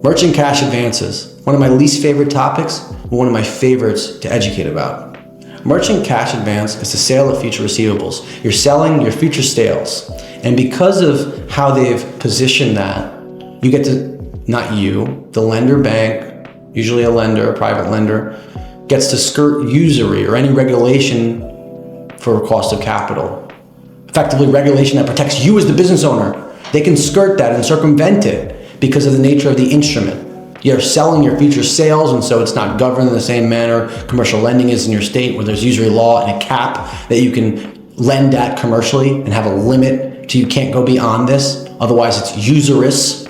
Merchant cash advances, one of my least favorite topics, but one of my favorites to educate about. Merchant cash advance is the sale of future receivables. You're selling your future sales. And because of how they've positioned that, you get to, not you, the lender bank, usually a lender, a private lender, gets to skirt usury or any regulation for cost of capital. Effectively, regulation that protects you as the business owner. They can skirt that and circumvent it because of the nature of the instrument. You're selling your future sales, and so it's not governed in the same manner commercial lending is in your state, where there's usury law and a cap that you can lend at commercially and have a limit, so you can't go beyond this. Otherwise, it's usurious.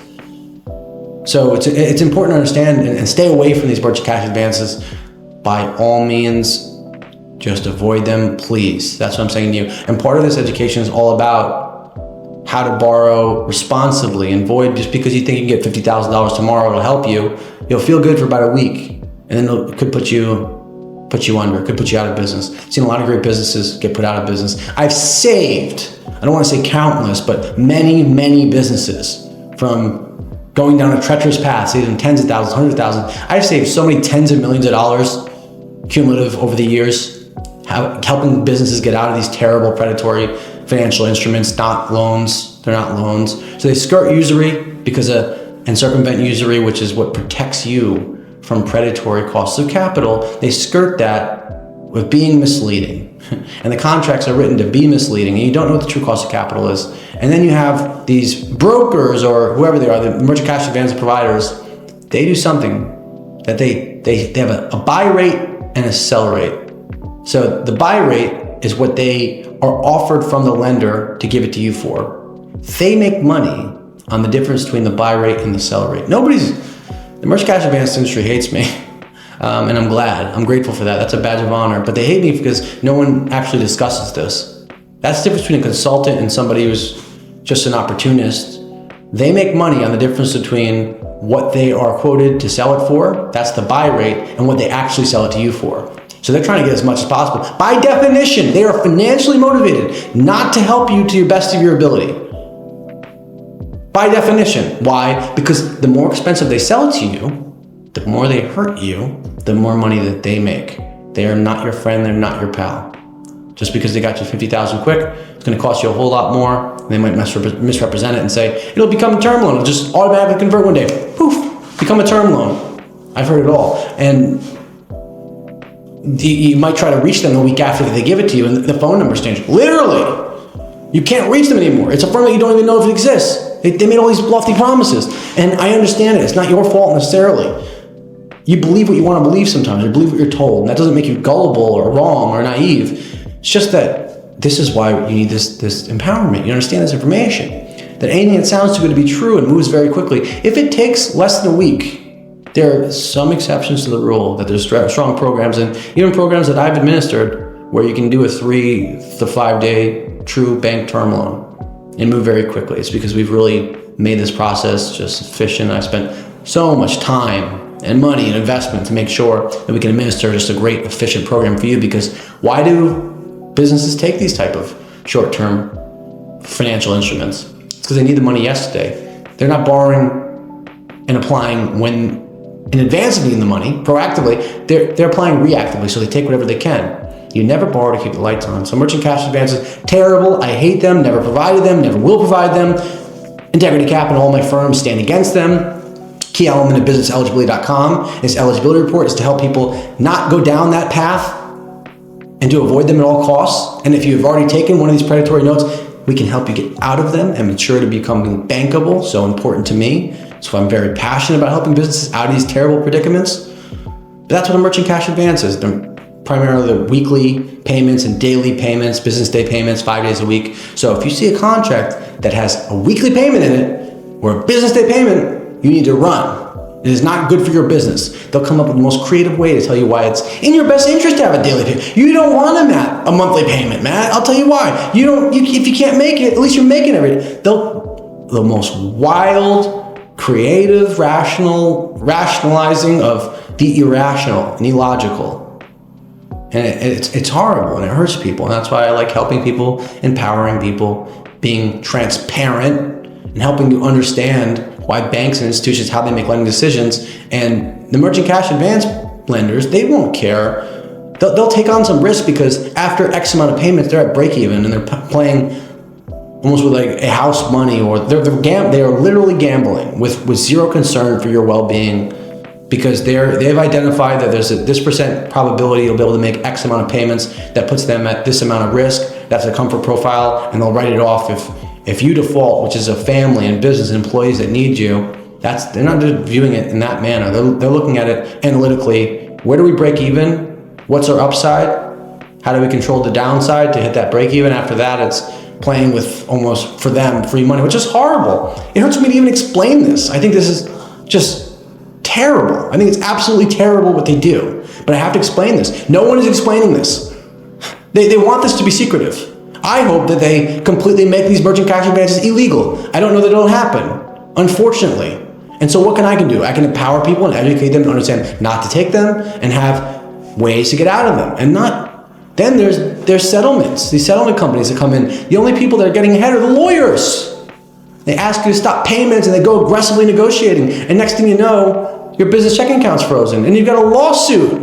So it's important to understand and stay away from these merchant cash advances. By all means, just avoid them, please. That's what I'm saying to you. And part of this education is all about how to borrow responsibly and avoid just because you think you can get $50,000 tomorrow, it'll help you. You'll feel good for about a week, and then it could put you under, could put you out of business. I've seen a lot of great businesses get put out of business. I've saved, I don't want to say countless, but many, many businesses from going down a treacherous path, saving tens of thousands, hundreds of thousands. I've saved so many tens of millions of dollars cumulative over the years, helping businesses get out of these terrible predatory financial instruments, not loans. They're not loans. So they skirt usury and circumvent usury, which is what protects you from predatory costs of capital. They skirt that with being misleading. And the contracts are written to be misleading, and you don't know what the true cost of capital is. And then you have these brokers or whoever they are, the merchant cash advance providers, they do something that they have a buy rate and a sell rate. So the buy rate is what they are offered from the lender to give it to you for. They make money on the difference between the buy rate and the sell rate. The merchant cash advance industry hates me. And I'm glad, I'm grateful for that. That's a badge of honor. But they hate me because no one actually discusses this. That's the difference between a consultant and somebody who's just an opportunist. They make money on the difference between what they are quoted to sell it for, that's the buy rate, and what they actually sell it to you for. So they're trying to get as much as possible. By definition, they are financially motivated not to help you to your best of your ability. By definition. Why? Because the more expensive they sell it to you, the more they hurt you, the more money that they make. They are not your friend, they're not your pal. Just because they got you $50,000 quick, it's gonna cost you a whole lot more. They might misrepresent it and say, it'll become a term loan, it'll just automatically convert one day. Poof, become a term loan. I've heard it all. And you might try to reach them the week after that they give it to you and the phone number's changed. Literally, you can't reach them anymore. It's a firm that you don't even know if it exists. They made all these lofty promises. And I understand it, it's not your fault necessarily. You believe what you want to believe sometimes, you believe what you're told, and that doesn't make you gullible or wrong or naive. It's just that this is why you need this empowerment. You understand this information, that anything that sounds too good to be true and moves very quickly, if it takes less than a week, there are some exceptions to the rule, that there's strong programs, and even programs that I've administered where you can do a 3 to 5 day true bank term loan and move very quickly. It's because we've really made this process just efficient. I spent so much time and money and investment to make sure that we can administer just a great, efficient program for you. Because why do businesses take these type of short-term financial instruments? It's because they need the money yesterday. They're not borrowing and applying in advance of needing the money, proactively. They're applying reactively, so they take whatever they can. You never borrow to keep the lights on. So merchant cash advances, terrible. I hate them, never provided them, never will provide them. Integrity Cap and all my firms stand against them. Key element of businesseligibility.com is eligibility report, is to help people not go down that path and to avoid them at all costs. And if you've already taken one of these predatory notes, we can help you get out of them and mature to becoming bankable. So important to me. So I'm very passionate about helping businesses out of these terrible predicaments. But that's what a merchant cash advance is. They're primarily the weekly payments and daily payments, business day payments, 5 days a week. So if you see a contract that has a weekly payment in it or a business day payment, you need to run. It is not good for your business. They'll come up with the most creative way to tell you why it's in your best interest to have a daily payment. You don't want a monthly payment, Matt. I'll tell you why. If you can't make it, at least you're making everything. The most wild, creative, rationalizing of the irrational and illogical. And it's horrible and it hurts people. And that's why I like helping people, empowering people, being transparent, and helping you understand why banks and institutions, how they make lending decisions. And the merchant cash advance lenders, they won't care. They'll take on some risk because after X amount of payments, they're at break even and they're playing almost with like a house money, or they are literally gambling with zero concern for your well-being, because they've identified that there's this percent probability you'll be able to make X amount of payments that puts them at this amount of risk. That's a comfort profile, and they'll write it off if you default, which is a family and business and employees that need you. They're not just viewing it in that manner. They're looking at it analytically. Where do we break even? What's our upside? How do we control the downside to hit that break even? After that, it's playing with almost, for them, free money, which is horrible. It hurts me to even explain this. I think this is just terrible. I think it's absolutely terrible what they do, but I have to explain this. No one is explaining this. They want this to be secretive. I hope that they completely make these merchant cash advances illegal. I don't know that it'll happen, unfortunately. And so what can I do? I can empower people and educate them to understand not to take them and have ways to get out of them. And then there's settlements, these settlement companies that come in. The only people that are getting ahead are the lawyers. They ask you to stop payments and they go aggressively negotiating. And next thing you know, your business checking account's frozen and you've got a lawsuit.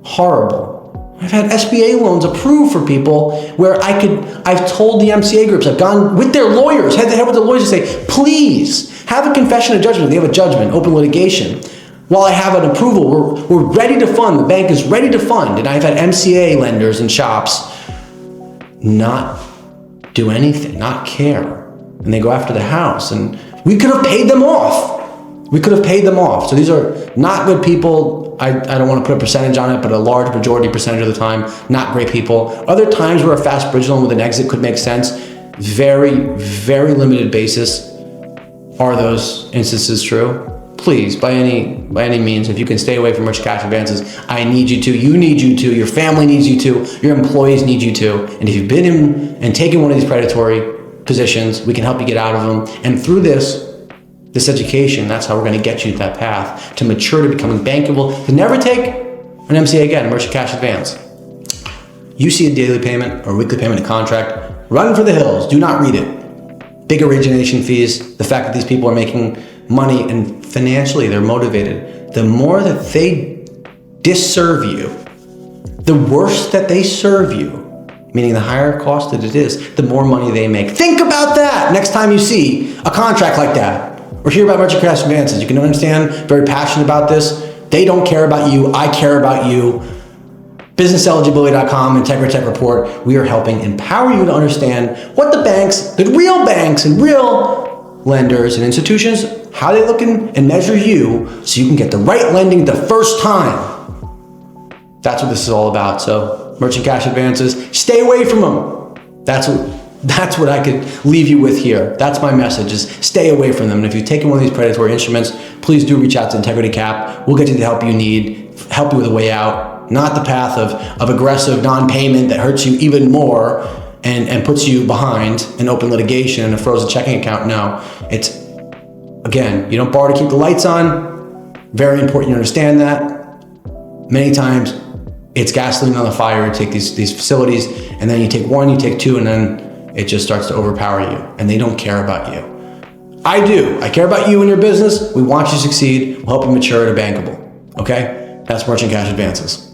Horrible. I've had SBA loans approved for people where I've told the MCA groups, I've gone with their lawyers, head to head with the lawyers, and say, please have a confession of judgment. They have a judgment, open litigation. While I have an approval, we're ready to fund. The bank is ready to fund. And I've had MCA lenders and shops not do anything, not care. And they go after the house. And we could have paid them off. We could have paid them off. So these are not good people. I don't want to put a percentage on it, but a large majority percentage of the time, not great people. Other times where a fast bridge loan with an exit could make sense. Very, very limited basis. Are those instances true? Please, by any means, if you can stay away from merchant cash advances, I need you to, you need you to, your family needs you to, your employees need you to. And if you've been in and taken one of these predatory positions, we can help you get out of them. And through this education, that's how we're going to get you to that path, to mature, to becoming bankable, to never take an MCA again, a merchant cash advance. You see a daily payment or weekly payment, a contract, run for the hills, do not read it. Big origination fees, the fact that these people are making money and financially they're motivated. The more that they disserve you, the worse that they serve you, meaning the higher cost that it is, the more money they make. Think about that next time you see a contract like that or hear about merchant cash advances. You can understand, very passionate about this. They don't care about you, I care about you. BusinessEligibility.com, Integra Tech Report, we are helping empower you to understand what the banks, the real banks and real lenders and institutions, how they look and measure you so you can get the right lending the first time. That's what this is all about. So merchant cash advances, stay away from them. That's what I could leave you with here. That's my message, is stay away from them. And if you've taken one of these predatory instruments, please do reach out to Integrity Cap. We'll get you the help you need, help you with a way out, not the path of aggressive non-payment that hurts you even more and puts you behind an open litigation and a frozen checking account. No, it's, again, you don't borrow to keep the lights on. Very important you understand that. Many times it's gasoline on the fire to take these facilities, and then you take one, you take two, and then it just starts to overpower you, and they don't care about you. I do. I care about you and your business. We want you to succeed. We'll help you mature to bankable. Okay? That's merchant cash advances.